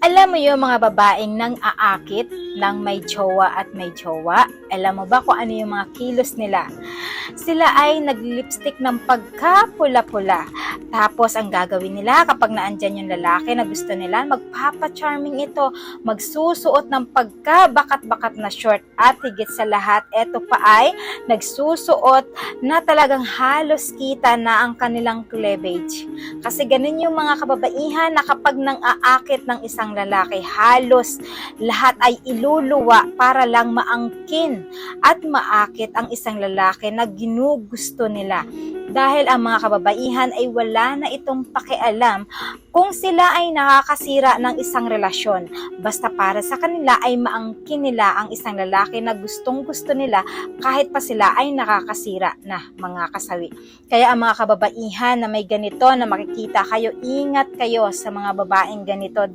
Alam mo yung mga babaeng nang aakit ng may jowa at may jowa? Alam mo ba kung ano yung mga kilos nila? Sila ay nag-lipstick ng pagkapula-pula. Tapos ang gagawin nila kapag naandyan yung lalaki na gusto nila, magpapa-charming ito. Magsusuot ng pagkabakat-bakat na short. At higit sa lahat, eto pa ay nagsusuot na talagang halos kita na ang kanilang cleavage. Kasi ganun yung mga kababaihan na kapag nang aakit ng isang lalaki, halos lahat ay iluluwa para lang maangkin at maakit ang isang lalaki na ginugusto nila. Dahil ang mga kababaihan ay wala na itong pakialam kung sila ay nakakasira ng isang relasyon. Basta para sa kanila ay maangkin nila ang isang lalaki na gustong gusto nila kahit pa sila ay nakakasira na mga kasawi. Kaya ang mga kababaihan na may ganito na makikita kayo, ingat kayo sa mga babaeng ganito.